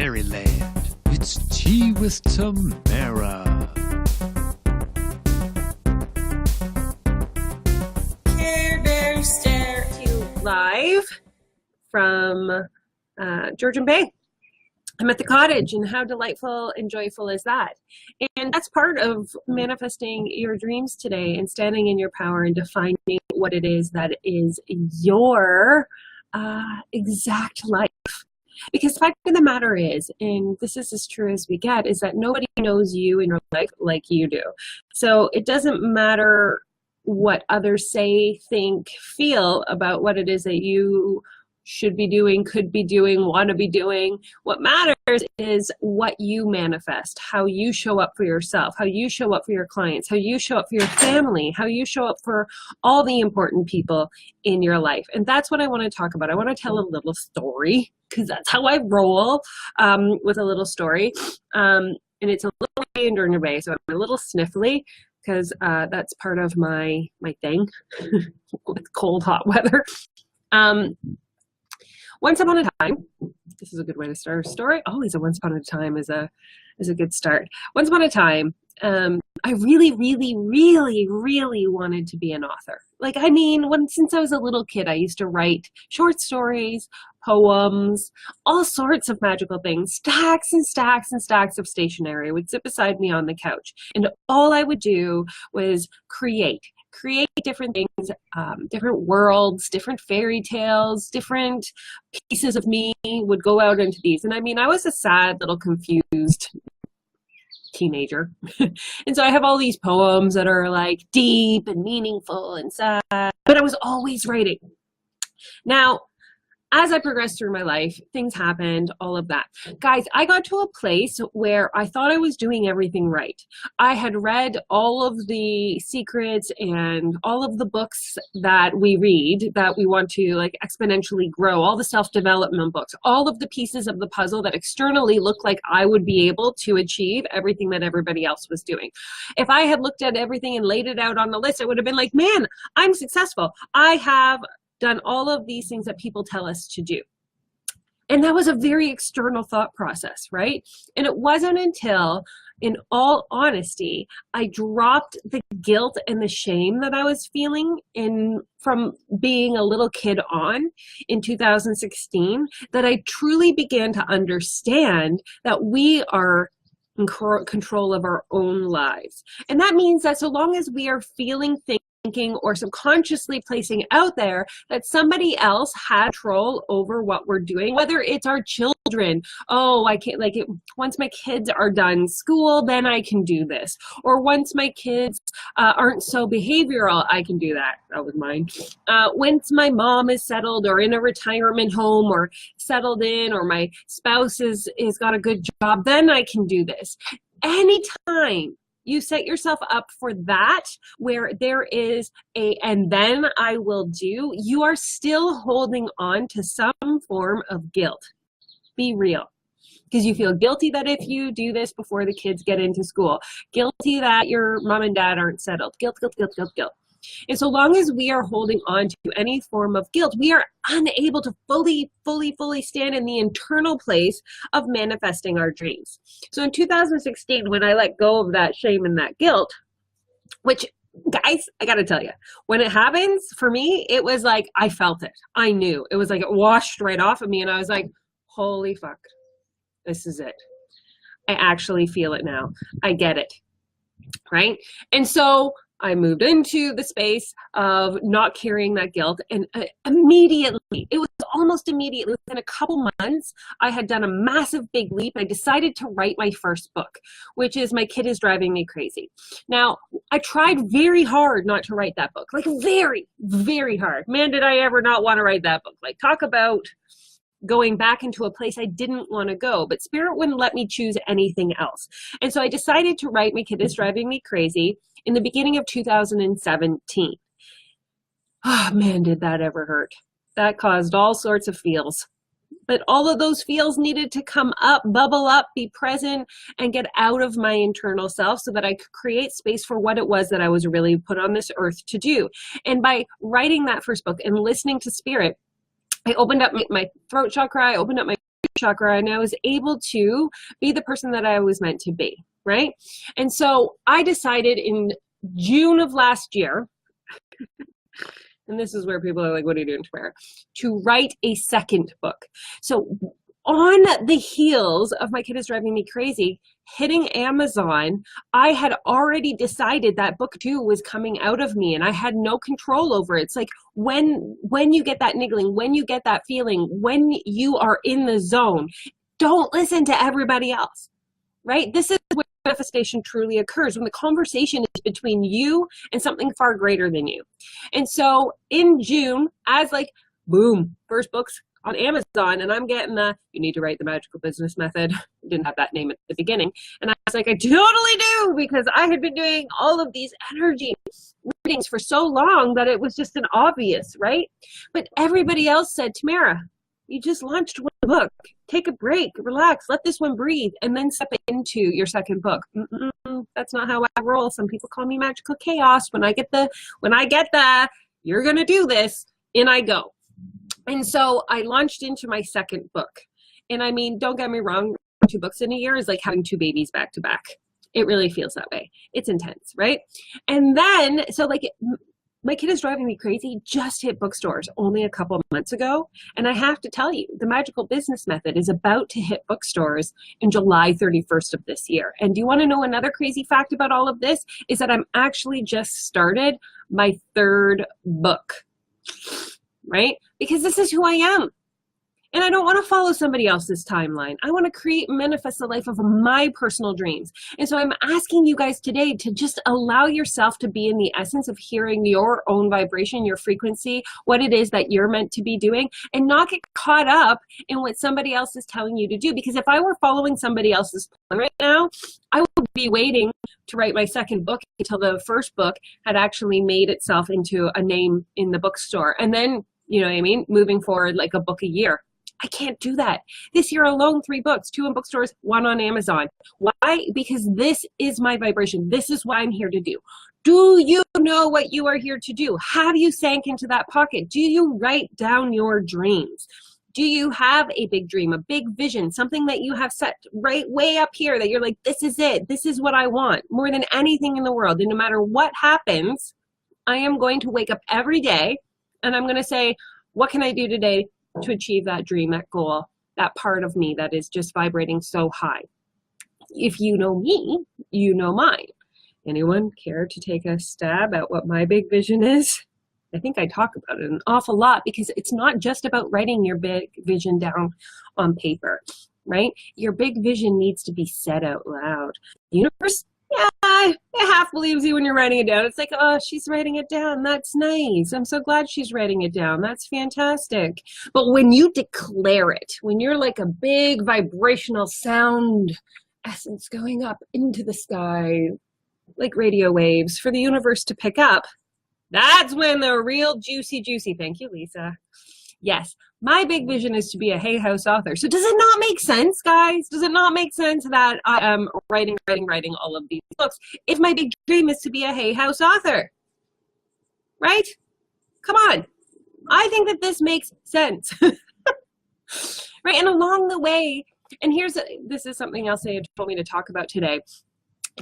fairyland. It's Tea with Tamara. Care Bear Stare to you live from Georgian Bay. I'm at the cottage, and how delightful and joyful is that? And that's part of manifesting your dreams today and standing in your power and defining what it is that is your exact life. Because the fact of the matter is, and this is as true as we get, is that nobody knows you in your life like you do. So it doesn't matter what others say, think, feel about what it is that you should be doing, could be doing, want to be doing. What matters is what you manifest, how you show up for yourself, how you show up for your clients, how you show up for your family, how you show up for all the important people in your life. And that's what I want to talk about. I want to tell a little story, because that's how I roll, with a little story. And it's a little rain during the day, so I'm a little sniffly, because that's part of my thing with cold, hot weather. Once upon a time, this is a good way to start a story. Always a once upon a time is a good start. Once upon a time, I really, really, really, really wanted to be an author. Since I was a little kid, I used to write short stories, poems, all sorts of magical things, stacks and stacks and stacks of stationery would sit beside me on the couch. And all I would do was create different things, different worlds, different fairy tales, different pieces of me would go out into these. And I was a sad little confused teenager. And so I have all these poems that are like deep and meaningful and sad, but I was always writing. Now, as I progressed through my life, things happened, all of that. Guys, I got to a place where I thought I was doing everything right. I had read all of the secrets and all of the books that we read that we want to exponentially grow, all the self-development books, all of the pieces of the puzzle that externally look like I would be able to achieve everything that everybody else was doing. If I had looked at everything and laid it out on the list, it would have been like, man, I'm successful. I have done all of these things that people tell us to do. And that was a very external thought process, right? And it wasn't until, in all honesty, I dropped the guilt and the shame that I was feeling from being a little kid on in 2016 that I truly began to understand that we are in control of our own lives. And that means that so long as we are feeling things, thinking or subconsciously placing out there that somebody else had control over what we're doing, whether it's our children. Oh, I can't once my kids are done school, then I can do this. Or once my kids aren't so behavioral, I can do that. That was mine. Once my mom is settled or in a retirement home or settled in, or my spouse is got a good job, then I can do this. Anytime you set yourself up for that, where there is and then I will do, you are still holding on to some form of guilt. Be real. Because you feel guilty that if you do this before the kids get into school, guilty that your mom and dad aren't settled, guilt, guilt, guilt, guilt, guilt. And so long as we are holding on to any form of guilt, we are unable to fully stand in the internal place of manifesting our dreams. So in 2016, when I let go of that shame and that guilt, which, guys, I got to tell you, when it happens, for me, it was like I felt it. I knew. It was like it washed right off of me, and I was like, holy fuck, this is it. I actually feel it now. I get it, right? And so I moved into the space of not carrying that guilt, and immediately, it was almost immediately, within a couple months, I had done a massive big leap. I decided to write my first book, which is My Kid is Driving Me Crazy. Now, I tried very hard not to write that book, very, very hard. Man, did I ever not want to write that book. Talk about going back into a place I didn't want to go, but Spirit wouldn't let me choose anything else. And so I decided to write My Kid is Driving Me Crazy in the beginning of 2017. Oh man, did that ever hurt. That caused all sorts of feels. But all of those feels needed to come up, bubble up, be present, and get out of my internal self so that I could create space for what it was that I was really put on this earth to do. And by writing that first book and listening to Spirit, I opened up my throat chakra, I opened up my chakra, and I was able to be the person that I was meant to be, right? And so I decided in June of last year, and this is where people are like, what are you doing, Tamara? To write a second book. So on the heels of My Kid is Driving Me Crazy hitting Amazon, I had already decided that book 2 was coming out of me, and I had no control over it. It's like when you get that niggling, when you get that feeling, when you are in the zone, don't listen to everybody else, right? This is where manifestation truly occurs, when the conversation is between you and something far greater than you. And so in June, as like, boom, first book's on Amazon, and I'm getting you need to write the magical business method. Didn't have that name at the beginning. And I was like, I totally do, because I had been doing all of these energy readings for so long that it was just an obvious, right? But everybody else said, Tamara, you just launched one book. Take a break, relax, let this one breathe, and then step into your second book. That's not how I roll. Some people call me magical chaos. When I get the, you're gonna do this, in I go. And so I launched into my second book. And I mean, don't get me wrong, 2 books in a year is like having 2 babies back to back. It really feels that way. It's intense, right? And then, so like, My Kid is Driving Me Crazy just hit bookstores only a couple of months ago. And I have to tell you, the Magical Business Method is about to hit bookstores in July 31st of this year. And do you want to know another crazy fact about all of this? Is that I'm actually just started my 3rd book, right? Because this is who I am. And I don't want to follow somebody else's timeline. I want to create and manifest the life of my personal dreams. And so I'm asking you guys today to just allow yourself to be in the essence of hearing your own vibration, your frequency, what it is that you're meant to be doing, and not get caught up in what somebody else is telling you to do. Because if I were following somebody else's plan right now, I would be waiting to write my second book until the first book had actually made itself into a name in the bookstore. And then, you know what I mean, moving forward like a book a year. I can't do that. This year alone, 3 books, 2 in bookstores, 1 on Amazon. Why? Because this is my vibration. This is what I'm here to do. Do you know what you are here to do? Have you sank into that pocket? Do you write down your dreams? Do you have a big dream, a big vision, something that you have set right way up here that you're like, this is it. This is what I want more than anything in the world. And no matter what happens, I am going to wake up every day and I'm going to say, what can I do today to achieve that dream, that goal, that part of me that is just vibrating so high? If you know me, you know mine. Anyone care to take a stab at what my big vision is? I think I talk about it an awful lot because it's not just about writing your big vision down on paper, right? Your big vision needs to be said out loud. The universe, yeah, it half believes you when you're writing it down. It's like, oh, she's writing it down. That's nice. I'm so glad she's writing it down. That's fantastic. But when you declare it, when you're like a big vibrational sound essence going up into the sky, like radio waves for the universe to pick up, that's when the real juicy, thank you, Lisa. Yes, my big vision is to be a Hay House author. So does it not make sense, guys? Does it not make sense that I am writing all of these books if my big dream is to be a Hay House author? Right? Come on. I think that this makes sense. Right? And along the way, and this is something else they had told me to talk about today,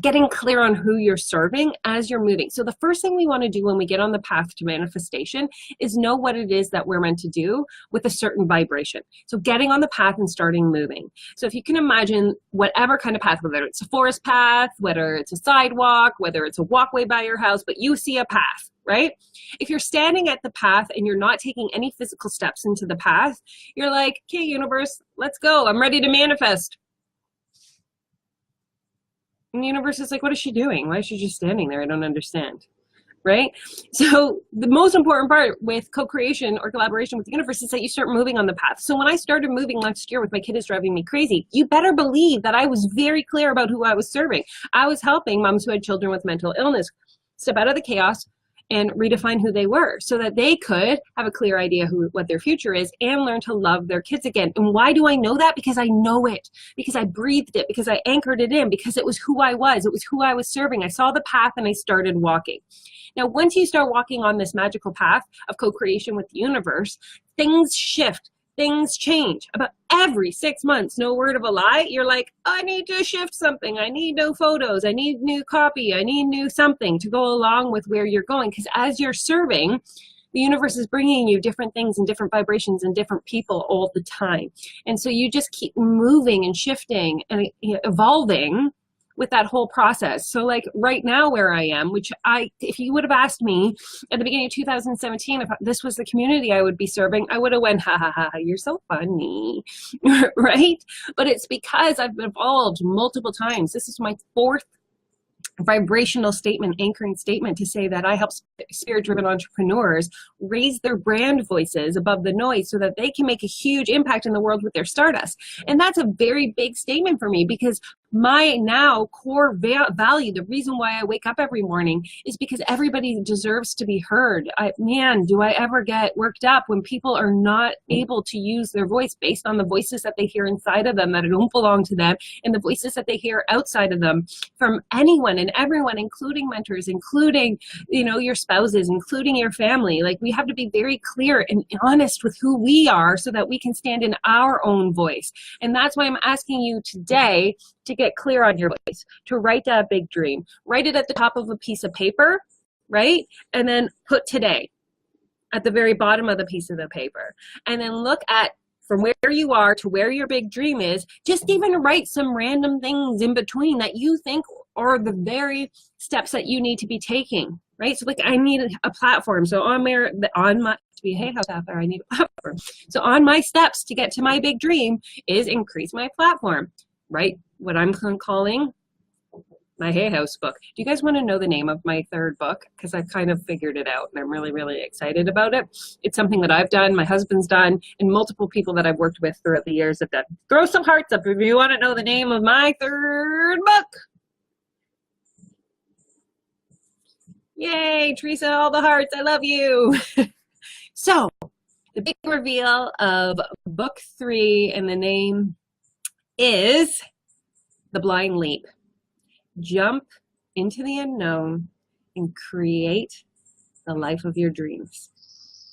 getting clear on who you're serving as you're moving. So the first thing we want to do when we get on the path to manifestation is know what it is that we're meant to do with a certain vibration. So getting on the path and starting moving. So if you can imagine whatever kind of path, whether it's a forest path, whether it's a sidewalk, whether it's a walkway by your house, but you see a path, right? If you're standing at the path and you're not taking any physical steps into the path, you're like, okay, universe, let's go. I'm ready to manifest. And the universe is like, what is she doing? Why is she just standing there? I don't understand, right? So the most important part with co-creation or collaboration with the universe is that you start moving on the path. So when I started moving last year with My Kid is Driving Me Crazy, you better believe that I was very clear about who I was serving. I was helping moms who had children with mental illness step out of the chaos and redefine who they were so that they could have a clear idea what their future is and learn to love their kids again. And why do I know that? Because I know it, because I breathed it, because I anchored it in, because it was who I was. It was who I was serving. I saw the path and I started walking. Now, once you start walking on this magical path of co-creation with the universe, things shift, things change. every 6 months, no word of a lie, you're like, I need to shift something. I need new photos. I need new copy. I need new something to go along with where you're going. Because as you're serving, the universe is bringing you different things and different vibrations and different people all the time. And so you just keep moving and shifting and evolving with that whole process. So like right now where I am, which if you would have asked me at the beginning of 2017, if this was the community I would be serving, I would have went, ha ha ha, you're so funny, right? But it's because I've evolved multiple times. This is my fourth vibrational statement, anchoring statement, to say that I help spirit-driven entrepreneurs raise their brand voices above the noise so that they can make a huge impact in the world with their stardust. And that's a very big statement for me, because my now core value, the reason why I wake up every morning, is because everybody deserves to be heard. Man, do I ever get worked up when people are not able to use their voice based on the voices that they hear inside of them that don't belong to them, and the voices that they hear outside of them from anyone and everyone, including mentors, including, your spouses, including your family. Like, we have to be very clear and honest with who we are so that we can stand in our own voice. And that's why I'm asking you today to get clear on your voice, to write that big dream. Write it at the top of a piece of paper, right? And then put today at the very bottom of the piece of the paper. And then look at from where you are to where your big dream is. Just even write some random things in between that you think are the very steps that you need to be taking, right? So like, I need a platform. So on my to be a Hay House author, I need a platform. So on my steps to get to my big dream is increase my platform, right? What I'm calling my Hay House book. Do you guys want to know the name of my third book? Because I've kind of figured it out and I'm really, really excited about it. It's something that I've done, my husband's done, and multiple people that I've worked with throughout the years have done. Throw some hearts up if you want to know the name of my third book. Yay, Teresa, all the hearts. I love you. So the big reveal of book 3, and the name is The Blind Leap. Jump into the unknown and create the life of your dreams.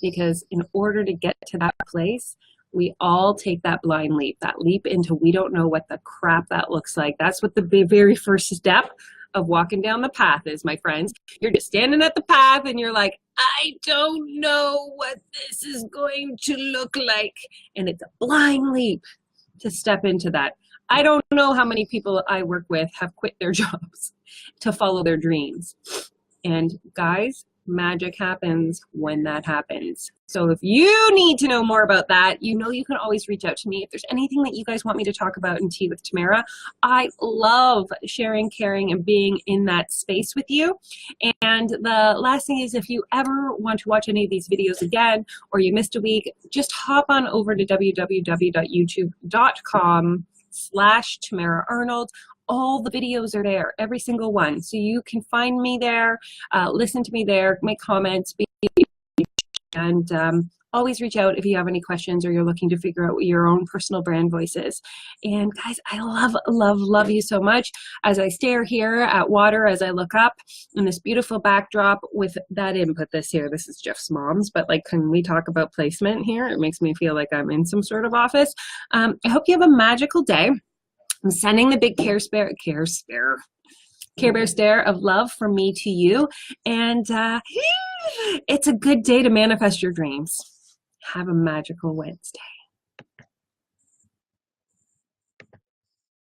Because in order to get to that place, we all take that blind leap, that leap into we don't know what the crap that looks like. That's what the very first step of walking down the path is, my friends. You're just standing at the path and you're like, I don't know what this is going to look like. And it's a blind leap to step into that. I don't know how many people I work with have quit their jobs to follow their dreams. And guys, magic happens when that happens. So if you need to know more about that, you can always reach out to me. If there's anything that you guys want me to talk about in Tea with Tamara, I love sharing, caring, and being in that space with you. And the last thing is, if you ever want to watch any of these videos again, or you missed a week, just hop on over to www.youtube.com/Tamara Arnold. All the videos are there, every single one. So you can find me there, listen to me there, make comments, and always reach out if you have any questions or you're looking to figure out what your own personal brand voice is. And guys, I love, love, love you so much. As I stare here at water, as I look up in this beautiful backdrop with that input this is Jeff's mom's, but like, can we talk about placement here? It makes me feel like I'm in some sort of office. I hope you have a magical day. I'm sending the big Care Bear stare of love from me to you. And it's a good day to manifest your dreams. Have a magical Wednesday.